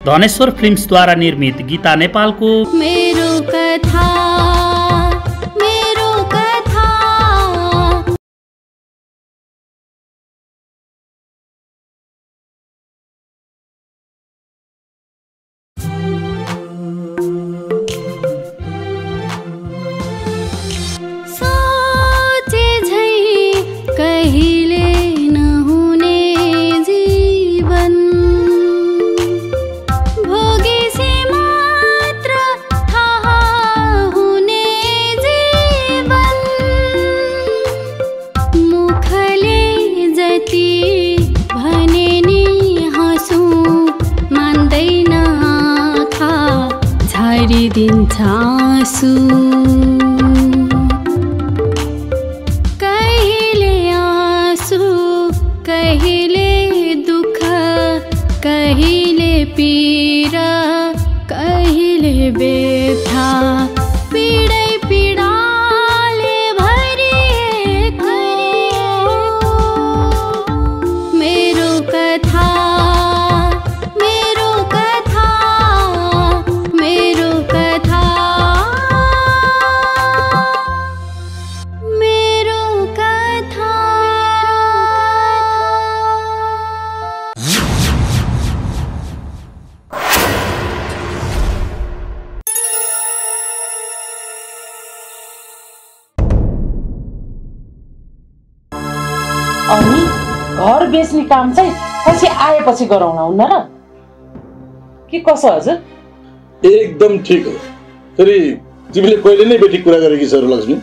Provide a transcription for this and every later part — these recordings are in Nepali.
धनेश्वर फिल्म्सद्वारा निर्मित गीता नेपालको मेरो कथा मेरो कथा। सोचे झै कहिले नहुने जीवन भोगेसी मात्र थाहा हुने जीवन मुखले जति भने नि हाँसौँ मान्दैन आँखा झारिदिन्छ आँसु। कहिले आँसु कहिले दुःख कहिले पीडा कहिले व्यथा पीडै पीडाले भरिएको मेरो कथा मेरो कथा मेरो कथा मेरो कथा। अनि घर बेच्ने काम चाहिँ पछि आएपछि गराउन हुन्न र के कसो हजुर? एकदम ठिक हो। फेरि तिमीले पहिले नै बेटी कुरा गरेकी छौ लक्ष्मी।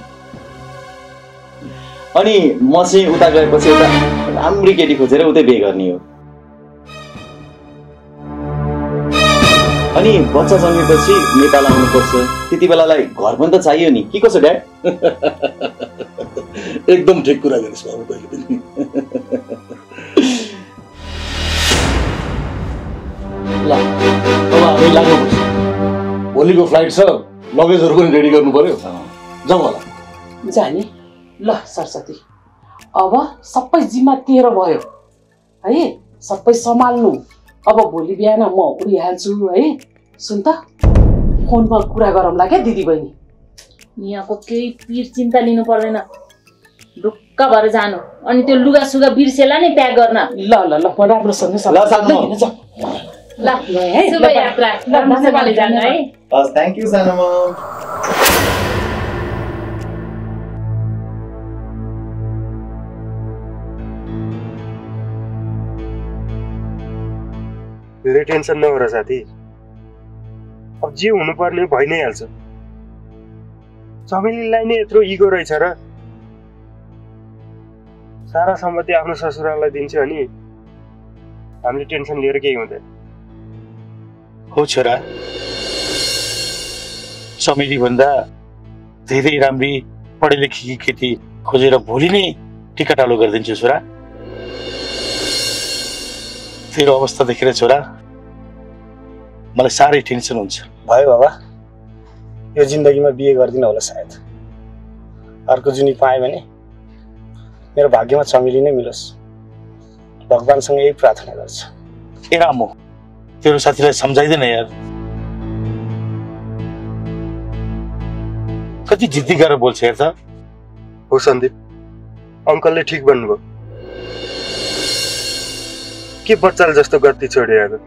अनि म चाहिँ उता गएपछि एउटा राम्री केटी खोजेर उतै बिहे गर्ने हो। अनि बच्चा जन्मेपछि नेपाल आउनुपर्छ, त्यति बेलालाई घर पनि त चाहियो नि, के कसो ड्याड? एकदम ठिक कुरा गरिस् बाबु तैँले पनि। ल अब हामी लाग्नुपर्छ। भोलिको फ्लाइट छ, लगेजहरू पनि रेडी गर्नु पर्यो। जाउँ होला। जाने ल सरस्वती, अब सबै जिम्मा तेरो भयो है, सबै सम्हाल्नु। अब भोलि बिहान म उडिहाल्छु है। सुन त फोनमा कुरा गरौँला क्या दिदी बहिनी। यहाँको केही पिर चिन्ता लिनु पर्दैन, ढुक्क भएर जानु अनि त्यो लुगा सुगा बिर्सेला नै प्याक गर्न। ल ल ल म राम्रोसँग ल शुभ यात्रा, राम्रोसँगले जानु है। हस्, थ्याङ्क यू सानो मम। धेरै टेन्सन नगर साथी, अब जे हुनुपर्ने भइ नै हाल्छ। चमेलीलाई नै यत्रो इगो रहेछ र सारा सम्पत्ति आफ्नो ससुरालाई दिन्छ अनि हामीले टेन्सन लिएर केही हुँदैन। हो छोरा, चमेली भन्दा धेरै राम्री पढे लेखेकी केटी खोजेर भोलि नै टिकाटालो गरिदिन्छु छोरा। तेरो अवस्था देखेर छोरा मलाई साह्रै टेन्सन हुन्छ। भयो बाबा, यो जिन्दगीमा बिहे गर्दिनँ होला सायद। अर्को जुनी पाएँ भने मेरो भाग्यमा चमेली नै मिलोस्, भगवानसँग यही प्रार्थना गर्छु। ए रामो, तेरो साथीलाई सम्झाइदेन यार, कति जिद्दी गरेर बोल्छ हेर त। हो सन्दीप, अङ्कलले ठिक भन्नुभयो, के बच्चाले जस्तो गति छोड्यो यार।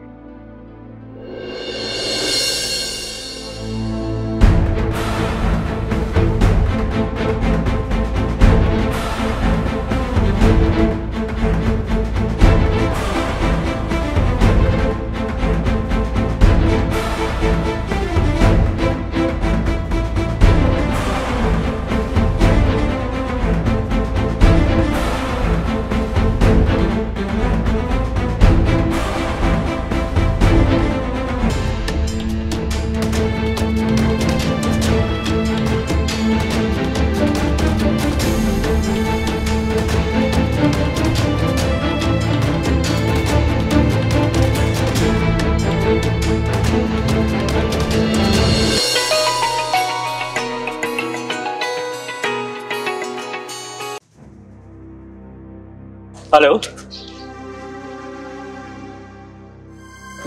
हेलो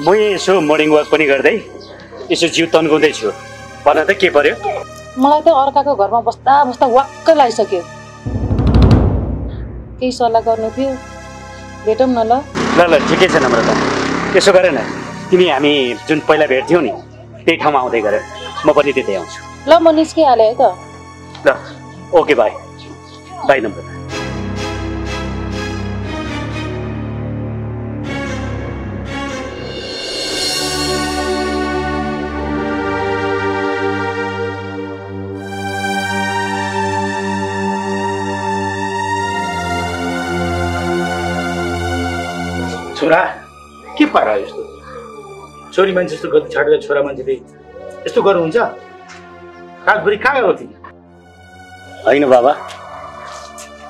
म यसो मर्निङ वाक पनि गर्दै यसो जिउ तन्काउँदैछु। भन त के पर्यो? मलाई त अर्काको घरमा बस्दा बस्दा वाक्क लागिसक्यो। केही सल्लाह गर्नु थियो, भेटौँ न ल। ल ठिकै छ नम्रता, यसो गर न, तिमी हामी जुन पहिला भेट्थ्यौ नि त्यही ठाउँमा आउँदै गर, म पनि त्यतै आउँछु। ल म निस्किहालेँ है त। ल ओके बाई। बाई नम्रता। छोरा के पारा यस्तो? छोरी मान्छे जस्तो गति छाडेर छोरा मान्छेले यस्तो गर्नुहुन्छ? रातभरि कहाँ गएको थिएँ? होइन बाबा,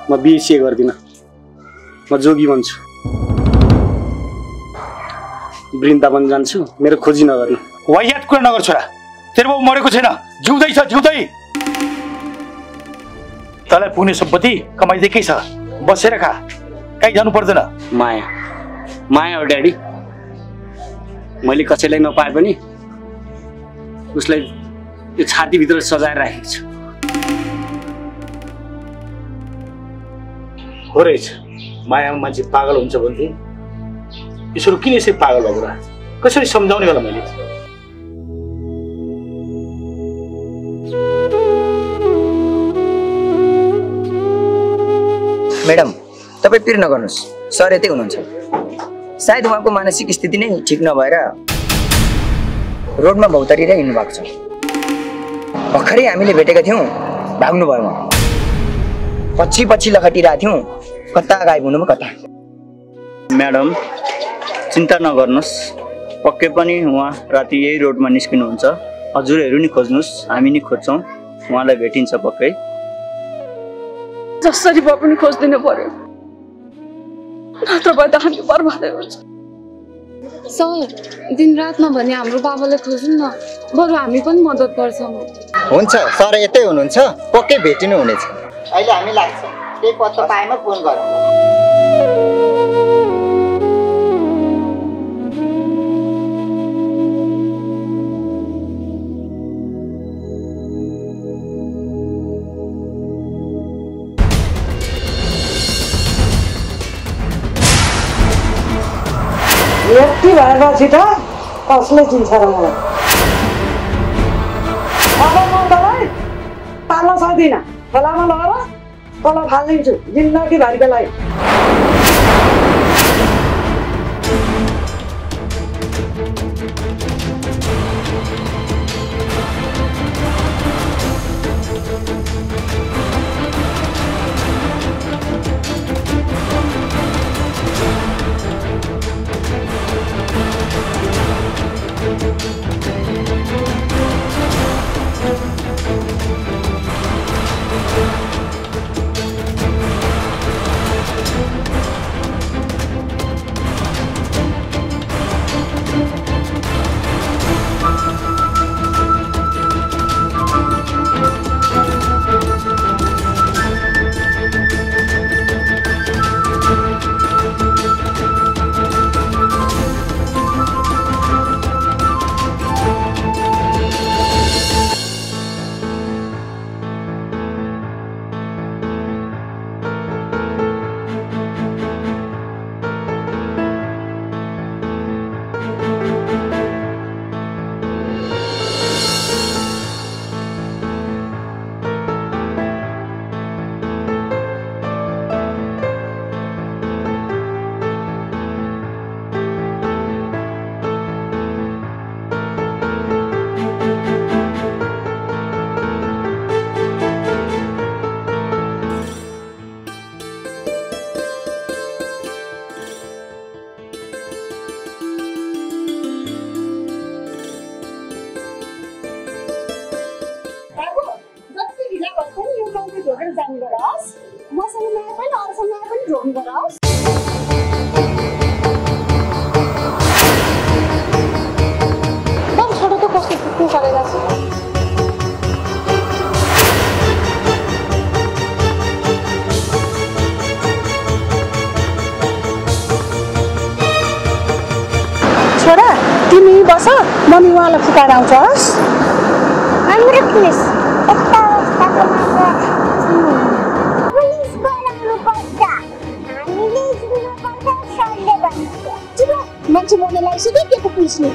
म बिएससी गर्दिनँ, म जोगी बन्छु। वृन्दावन जान्छु, मेरो खोजी नगर्नु। वाहियात कुरा नगर छोरा, तेरो बाउ मरेको छैन, जिउँदै छ, जिउँदै। तँलाई पुग्ने सम्पत्ति कमाइदिएकै छ, बसेर खा, कहीँ जानु पर्दैन। माया हो ड्याडी। मैले कसैलाई नपाए पनि उसलाई यो छातीभित्र सजाएर राखेको छु। हो रहेछ, मायामा मान्छे पागल हुन्छ भन्थे, यसो किन यसरी पागल भएको र? कसरी सम्झाउने होला मैले? मैडम, तपाईँ पिर नगर्नुहोस्, सर यतै हुनुहुन्छ। सायद उहाँको मानसिक स्थिति नै ठिक नभएर रोडमा भौतारिएर हिँड्नु भएको छ। भर्खरै हामीले भेटेका थियौँ, भाग्नुभयो उहाँ। पछि पछि लखटिरहेको थियौँ, कता गायब हुनुभयो कता। म्याडम चिन्ता नगर्नुहोस्, पक्कै पनि उहाँ राति यही रोडमा निस्किनुहुन्छ। हजुरहरू नि खोज्नुहोस्, हामी नि खोज्छौँ, उहाँलाई भेटिन्छ पक्कै। जसरी भए पनि खोजिदिनु पर्यो, नत्र भए त हामी बर्बादै हुन्छ। सर, दिनरातमा भने हाम्रो बाबालाई खोज्नु न, बरु हामी पनि मद्दत गर्छौँ। हुन्छ, सर यतै हुनुहुन्छ, पक्कै भेटिनु हुनेछ। अहिले हामी लाग्छ, केही पत्तो पाएमा फोन गरौँ। यति भएपछि त कसले चिन्छ र मलाई? अब म तँलाई पाल्न सक्दिनँ, खोलामा लगेर तल फालिदिन्छु जिन्दगीभरिको लागि। छोरा मम्मी उहाँलाई फुकाएर आउँछ हस्। मान्छे मर्ने लागिसक्यो के को पुलिसले।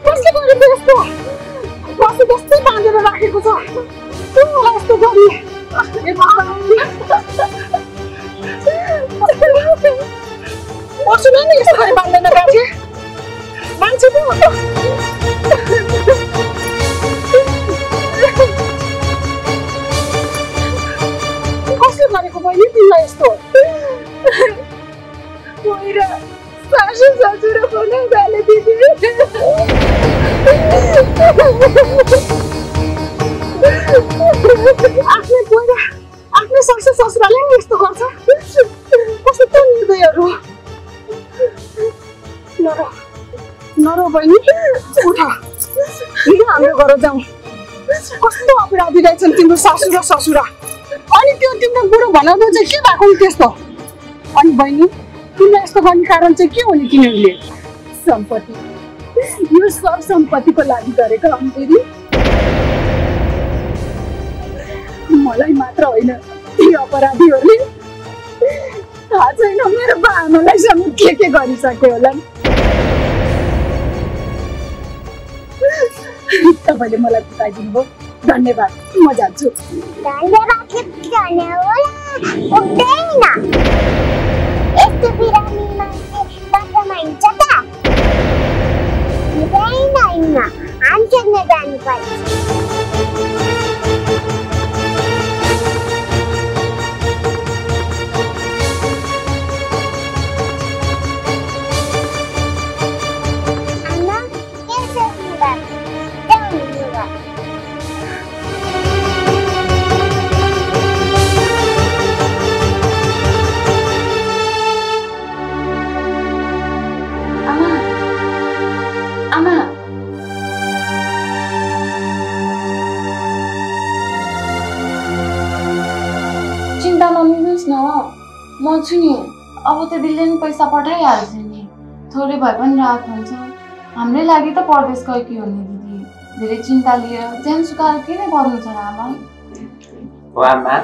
कसले गरेको यस्तो? कसले जस्तै बाँधेर राखेको छ मलाई यस्तो गरी। पर्छु नि यस्तो गरी बाँध्दैन कान्छे मान्छे पो। कसले गरेको बहिनी तिमीलाई यस्तो? सासू ससुर पनि गाली दिदी। आफ्नै सासू ससुराले नि यस्तो गर्छ? कस्तो त निर्दयहरू। नरो बहिनी उठ हिँड हाम्रो घर जाउँ। कस्तो अपराधी रहेछन् तिम्रो सासू र ससुरा। अनि त्यो तिम्रो बुढो भनाउँदा चाहिँ के भएको नि त्यस्तो? अनि बहिनी तिमीलाई यस्तो गर्ने कारण चाहिँ के हो नि तिमीहरूले? सम्पत्ति, यो सब सम्पत्तिको लागि गरेको अम्बेरी। मलाई मात्र होइन ती अपराधीहरूले थाहा छैन मेरो बाआमालाई समेत के गरिसक्यो होला। तपाईँले मलाई बताइदिनु भयो, धन्यवाद। म जान्छु। यस्तो बिरामी मान्छे बाटोमा हिँड्छ त? हिँड्दैन, हामीसँग जानु पर्छ। आमा के सोच्नु भएको? जाउँ लुगा। आमा चिन्ता नलिनुहोस् न, म छु नि। अब त दिलले नि पैसा पठाइहाल्छ नि, थोरै भए पनि राहत हुन्छ। हाम्रै लागि त परदेश गएकी हो नि दिदी। धेरै चिन्ता लिएर ज्यान सुकाएर किन गर्नु छ र आमा? हो आमा,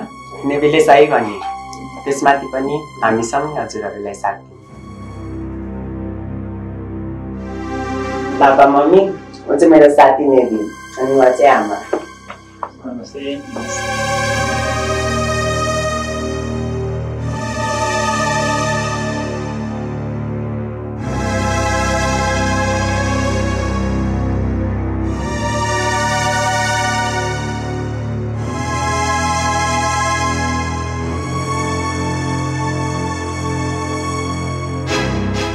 नेबीले सही भने। त्यसमाथि पनि हामीसँग हजुरहरूलाई साथ दिनु। पापा मम्मी, म चाहिँ मेरो साथी नेबी अनि म चाहिँ आमा। नमस्ते।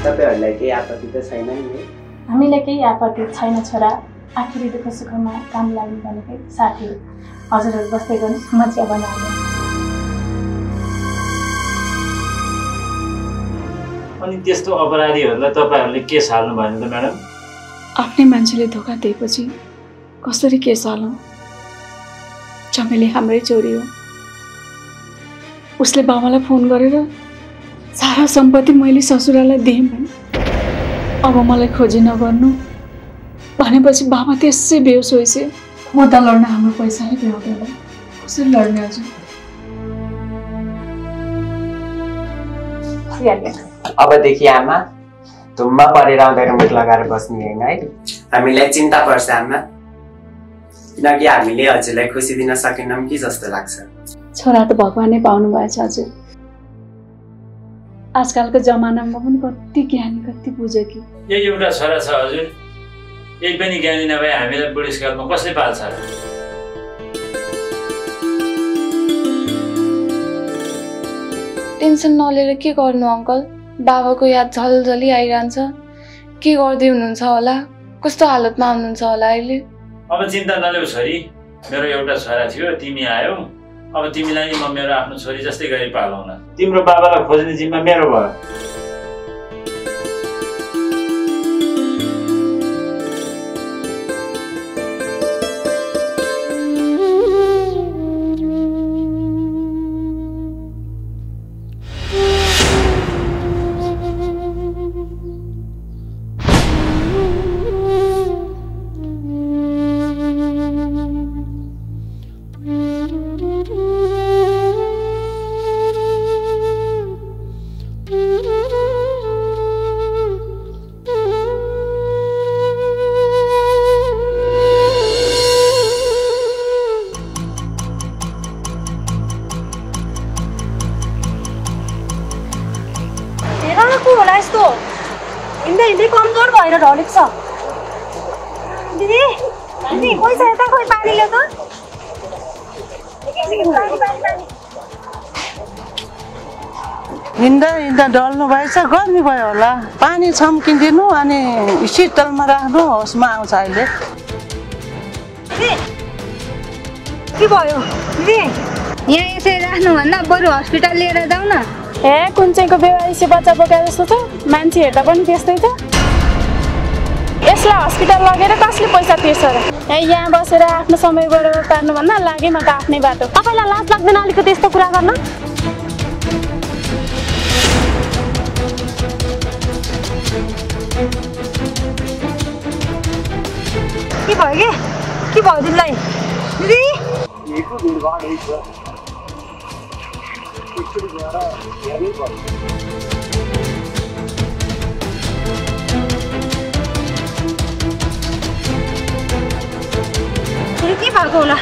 तपाईँहरूलाई केही आपत्ति त छैन नि? हामीलाई केही आपत्ति छैन छोरा। आखिरी दुःख सुखमा काम लाग्नु भनेकै साथी हो। हजुरहरू बस्दै गर्नुहोस्, म चिया बनाउँछु। अनि त्यस्तो अपराधीहरूलाई तपाईँहरूले केस हाल्नु भएन त म्याडम? आफ्नै मान्छेले धोका दिएपछि कसरी केस हालौँ? चमेली हाम्रै छोरी हो। उसले बाबालाई फोन गरेर सारा सम्पत्ति मैले ससुरालाई दिएँ भने अब मलाई खोजी नगर्नु भनेपछि बाबा त्यसै बेहोस होइसे। मुद्दा लड्न हाम्रो पैसाले भ्याउँदैन, कसरी लड्ने हजुर? अबदेखि आमा धुम्मा परेर आउँदैन मुख लगाएर बस्ने होइन है। हामीलाई चिन्ता पर्छ आमा, किनकि हामीले हजुरलाई खुसी दिन सकेनौँ कि जस्तो लाग्छ। छोरा त भगवानै पाउनु भएछ हजुर। आजकलको जमानामा पनि कति ज्ञानी कति बुझेकी। यही एउटा छोरा छ हजुर, यही पनि ज्ञानी नभए हामीलाई बुढेसकालमा कसले पाल्छ र? टेन्सन नलिएर के गर्नु अङ्कल? बाबाको याद झलझली आइरहन्छ। के गर्दै हुनुहुन्छ होला? कस्तो हालतमा हुनुहुन्छ होला अहिले? अब चिन्ता नलेऊ छोरी, मेरो एउटा छोरा थियो, तिमी आयौ। अब तिमीलाई म मेरो आफ्नो छोरी जस्तै गरी पालौँ न। तिम्रो बाबालाई खोज्ने जिम्मा मेरो भयो। हिँड्दै कमजोर भएर ढलेको छ। दिदी दिदी पैसा यता खोइ पानी ल्याउ त। हिँड्दा हिँड्दा ढल्नु भएछ, गर्मी भयो होला। पानी छम्किदिनु अनि शीतलमा राख्नु, होसमा आउँछ अहिले। के भयो दिदी? यहाँ यसरी राख्नुभन्दा बरु हस्पिटल लिएर जाऊ न। ए कुन चाहिँको बेवाइसी बच्चा बोकाए जस्तो छ, मान्छे हेर्दा पनि त्यस्तै छ। यसलाई हस्पिटल लगेर कसले पैसा तिर्छ र? यहाँ बसेर आफ्नो समय बराबर पार्नुभन्दा लागे म त आफ्नै बाटो। तपाईँलाई लाज लाग्दैन अलिकति यस्तो कुरा गर्न? के भयो के भयो दिदीलाई? दिदी के भएको होला?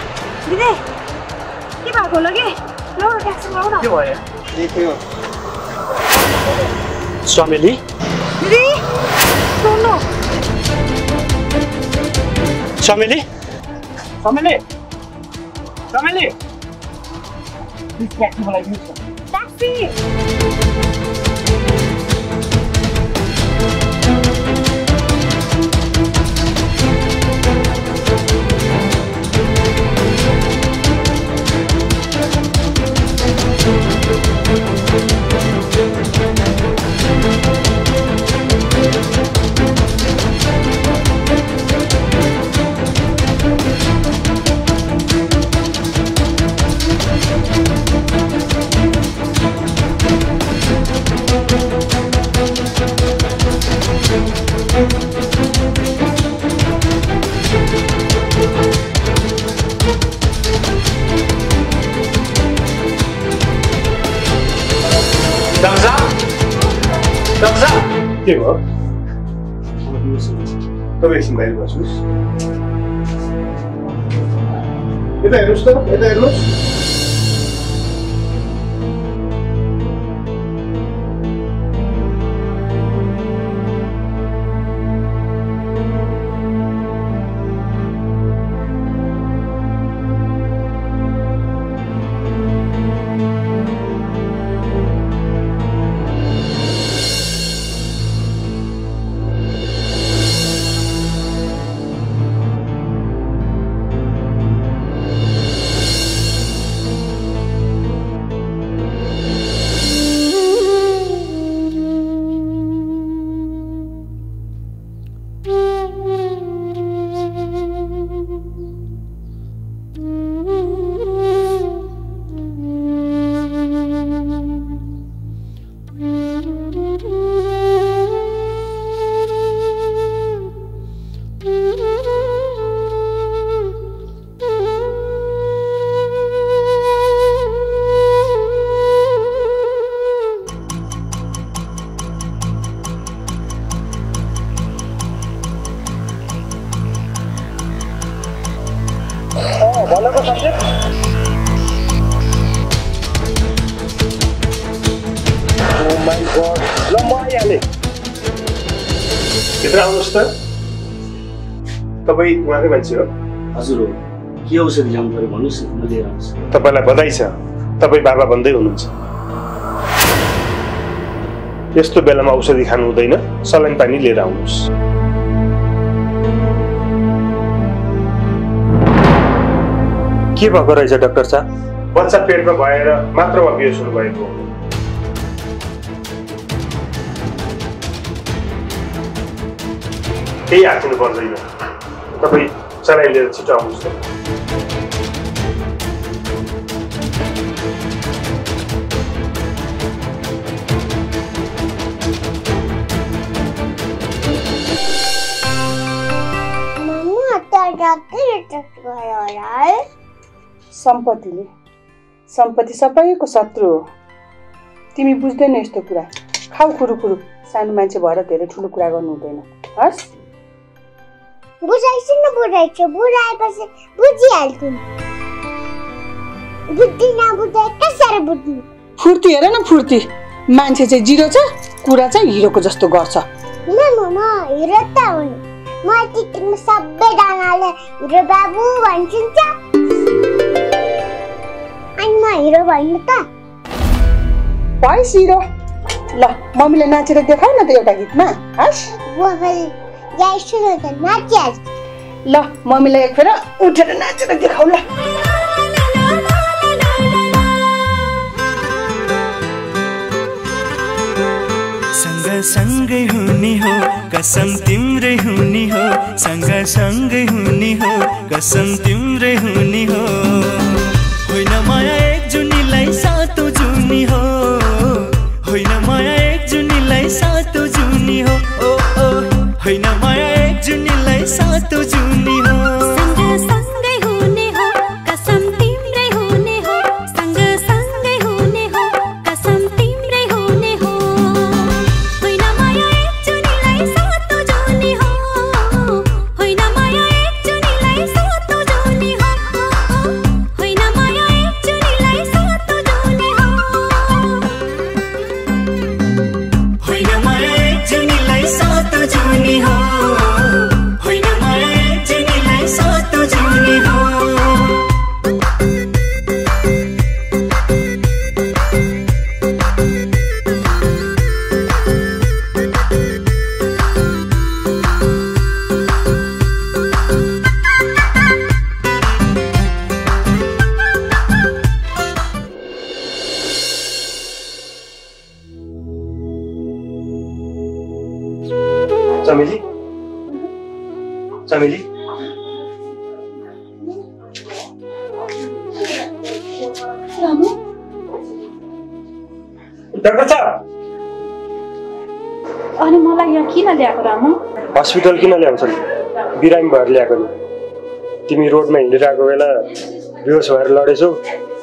दिदी के भएको होला? के ल ट्याक्सी ल्याउ न। के भयो? चमेली दिदी सुन्नु। चमेली चमेली चमेली ट्याक्सी बोलाइदिनुहोस् न। ट्याक्सी के भयो? तपाईँ एकछिन बाहिर बस्नुहोस्। यता हेर्नुहोस् त, यता हेर्नुहोस्। भनेको सब्जेक्ट ओ माय गॉड ल म आइहालेँ भित्र आउनुहोस् त तपाईँ उहाँकै मान्छे हो हजुर हो के औषधि ल्याउनु पर्यो भन्नुहोस् न म लिएर आउँछु तपाईँलाई बधाई छ तपाईँ बाबा भन्दै हुनुहुन्छ यस्तो बेलामा औषधि खानु हुँदैन सलाइन पानी लिएर आउनुहोस् के भएको रहेछ डाक्टर साहब बच्चा पेटमा भएर मात्रमा बेहोस हुनुभएको हो केही हाल्नु पर्दैन तपाईँ सलाइन लिएर छिटो आउनुहोस् त सम्पत्ति सबैको शत्रु हो तिमी बुझ्दैन यस्तो कुरा खाऊ खुरुखुरु सानो मान्छे भएर धेरै ठुलो कुरा गर्नु हुँदैन हस् बुझाइछु न बुझाइछु बुझाएपछि बुझिहाल्छु बुद्धि नबुझे कसरी बुझ्नु फुर्ती हेर न फुर्ती मान्छे चाहिँ जिरो छ कुरा चाहिँ हिरोको जस्तो गर्छ म हिरो त हुनु म टिकटकमा सबैजनाले हिरो बाबु भन्छन् अनि म हिरो भन्नु त भइस हिरो ल मम्मीले नाचेर देखाउ न त एउटा गीतमा हस् या सुन त नाचिहाल्छ ल मम्मीलाई एक फेर उठेर नाचेर देखाउ ल सँगै हुने हो कसम तिम्रै हुने हो सँगै हुने हो कसम तिम्रै हुने हो होइन माया एक जुनीलाई सातो जुनी हो होइन माया एक जुनीलाई सातो जुनी हो ओ ओ होइन माया एक जुनीलाई सातो जुनी हो सँगै हुने हो कसम तिम्रै हुने हो सँगै हुने हो कसम तिम्रै हुने हो होइन माया एक जुनीलाई सातो जुनी हो होइन माया एक जुनीलाई सातो जुनी हो होइन माया एक जुनीलाई सातो जुनी हो होइन माया एक जुनीलाई सातो जुनी हो होइन माया एक जुनीलाई सातो जुनी हो चमेली चमेली रामु डाक्टर साहब अनि मलाई यहाँ किन ल्याएको रामु हस्पिटल किन ल्याउँछन् बिरामी भएर ल्याएको नि तिमी रोडमा हिँडिरहेको बेला बेहोस भएर लडेछौ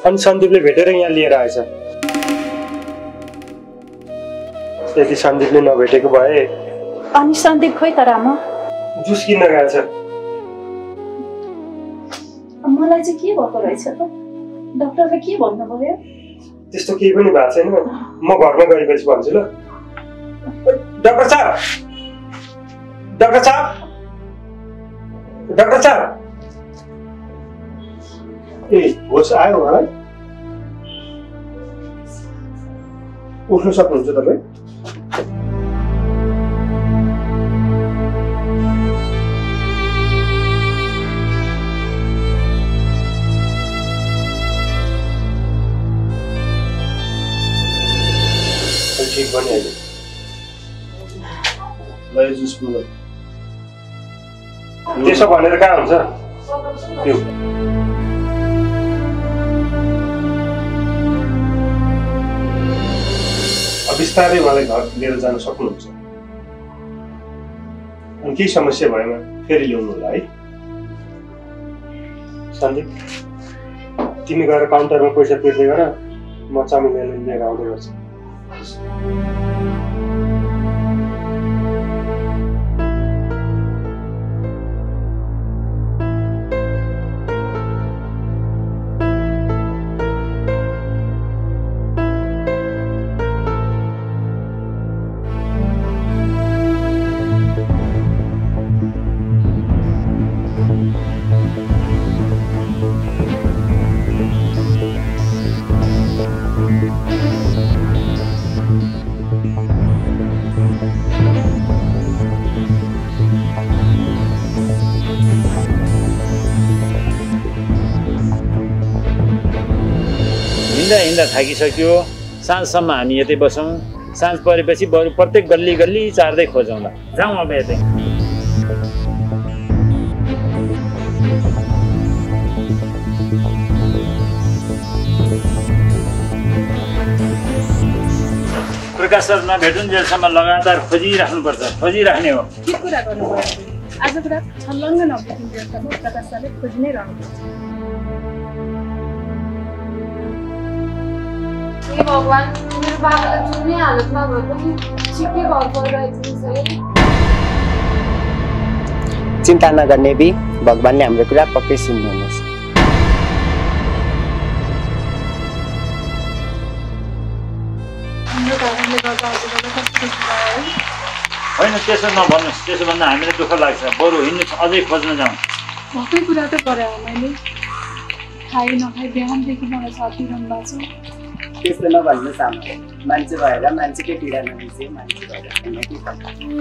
अनि सन्दीपले भेटेर यहाँ लिएर आएछ यदि सन्दीपले नभेटेको भए अनि सन्दीप खोइ त रामु जुस किन्न गएछ मलाई चाहिँ के भएको रहेछ त डाक्टरले के भन्नु पर्यो त्यस्तो केही पनि भएको छैन म घरमा गएपछि भन्छु ल डाक्टर साहब डाक्टर साहब डाक्टर साहब ए होस् आयो मलाई उठ्न सक्नुहुन्छ तपाईँ ठिक भनिहाल्यो त्यसो भनेर कहाँ हुन्छ त्यो बिस्तारै मलाई घर लिएर जान सक्नुहुन्छ अनि केही समस्या भएमा फेरि ल्याउनु होला है सन्दीप तिमी गएर काउन्टरमा पैसा तिर्दै गर म चमेलीलाई लिएर आउँदै गर्छु हिँड्दा थाकिसक्यो साँझसम्म हामी यतै बसौँ साँझ परेपछि बरु प्रत्येक गल्ली गल्ली चार्दै खोजौँला जाउँ अब यतै प्रकाश सरमा भेटुन्जेलसम्म लगातार खोजिराख्नुपर्छ खोजिराख्ने हो के कुरा गर्नुभयो आजको रात छल्लङ्ग नभेटिन्जेलसम्म प्रकाश सरले खोजी नै रहनुपर्छ हे भगवान् मेरो बाबालाई जुनै हालतमा भए पनि छिट्टै घर गइरहेछ है चिन्ता नगर्ने बी भगवानले हाम्रो कुरा पक्कै सुन्नुहुनेछ हाम्रो कारणले गर्दा हजुरबाबा कस्तो भयो होइन त्यसो नभन्नुहोस्, त्यसो भन्दा हामीलाई दुःख लाग्छ। बरु हिँड्नु अझै खोज्न जाउँ। भएकै कुरा त गरे हो मैले। खाइ नखाइ बिहानदेखि मलाई छापिरहनु भएको छ। त्यस्तो नभन्नुहोस् आमा, मान्छे भएर मान्छेकै पीडा नबुझे मान्छे भएर के गर्नु।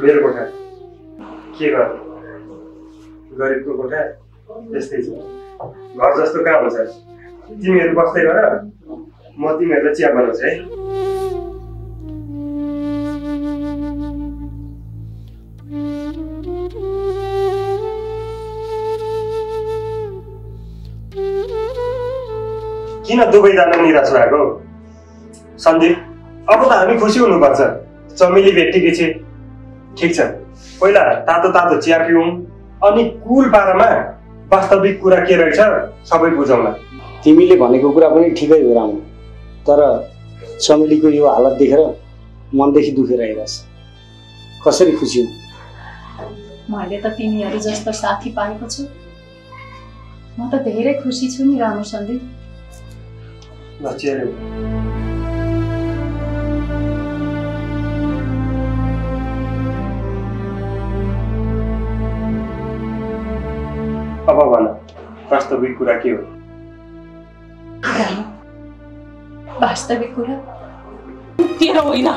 मेरो कोठा के गर्नु, गरिबको कोठा त्यस्तै छ। घर जस्तो कहाँ हुन्छ? तिमीहरू बस्दै गर, म तिमीहरूलाई चिया बनाउँछु है। किन दुवैजना निराश भएको? सन्दीप, अब त हामी खुसी हुनुपर्छ। चमेली भेटेकी छे, ठिक छ। पहिला तातो तातो चिया पिउँ, अनि कुल पारामा वास्तविक कुरा के रहेछ सबै बुझौँला। तिमीले भनेको कुरा पनि ठिकै हो रामु, तर चमेलीको यो हालत देखेर मनदेखि दुखेर आइरहेछ। कसरी खुसी हुँ? मैले त तिमीहरू जस्तो साथी पाएको छु। म त धेरै खुसी छु नि रामु सन्दीप। ल चिया अब भन, वास्तविक कुरा के हो? वास्तविक कुरा तेरो होइन,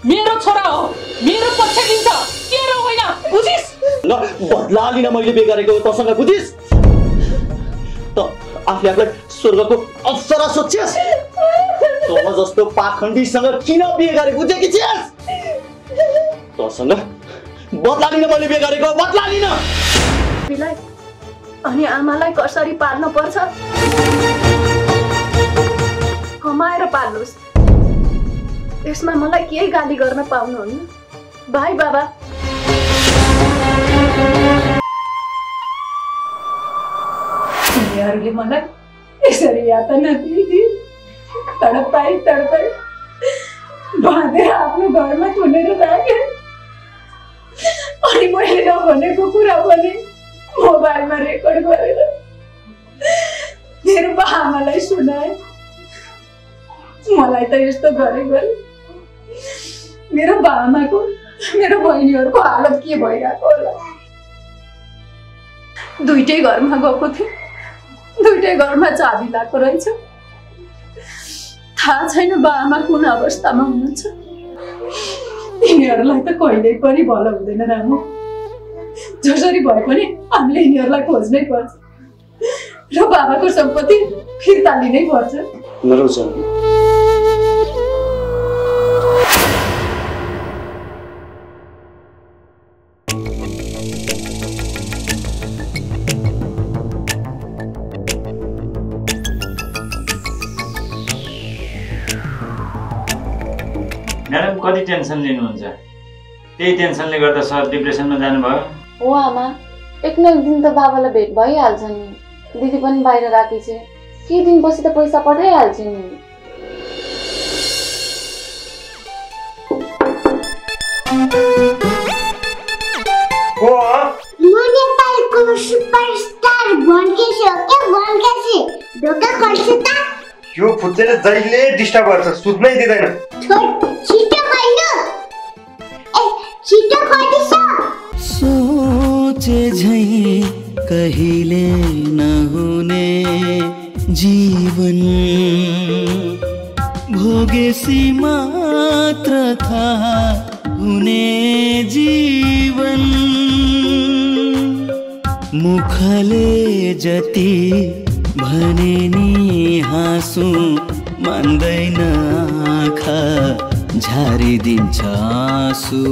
मेरो छोरा हो। मेरो पक्ष लिन्छ, तेरो होइन, बुझिस्? ल बदला लिन मैले बिहे गरेको तसँग, बुझिस्? त आफूलाई स्वर्गको अप्सरा सोच्छस्? तँ जस्तो पाखण्डीसँग किन बिहे गरे बुझेकी छिस्? तँसँग बदला लिन मैले बिहे गरेको, बदला लिन। अनि आमालाई कसरी पाल्नु पर्छ? कमाएर पाल्नुहोस्, यसमा मलाई केही गाली गर्न पाउनुहुन्न। भाइ बाबा, तिमीहरूले मलाई यसरी यातना दिए, तडपाई बाँधेर आफ्नो घरमा थुनेर राखे, अनि मैले नभनेको कुरा पनि मोबाइलमा रेकर्ड गरेर मेरो बाआमालाई सुनाए। मलाई त यस्तो गरे मेरो बाआमाको, मेरो बहिनीहरूको हालत के भइरहेको होला। दुईटै घरमा गएको थिएँ, दुईटै घरमा चाबी लगाएको रहेछ। थाहा छैन बाआमा कुन अवस्थामा हुनुहुन्छ। यिनीहरूलाई त कहिल्यै पनि भलो हुँदैन रामु। जसरी भए पनि हामीले यिनीहरूलाई खोज्नै पर्छ र बाबाको सम्पत्ति फिर्ता लिनै पर्छ। म्याडम कति टेन्सन लिनुहुन्छ? त्यही टेन्सनले गर्दा सर डिप्रेसनमा जानुभयो। हो आमा, एक न एक दिन त बाबालाई भेट भइहाल्छ नि। दिदी पनि बाहिर राखी छे, केही दिन पछि त पैसा पठाइहाल्छ नि। म नेपालको सुपरस्टार भनकेसी हो के भनकेसी? ढोका खोल्छु त। यो फुच्चेले जहिले डिस्टर्ब गर्छ, सुत्नै दिँदैन। छिटो खोल्नु, छिटो खोलिस। सोचे झै कहिले नहुने जीवन, भोगेसी मात्र थाहा हुने जीवन। मुखले जति भने नि हाँसु मान्दैन, आँखा झारिदिन्छ आँसु।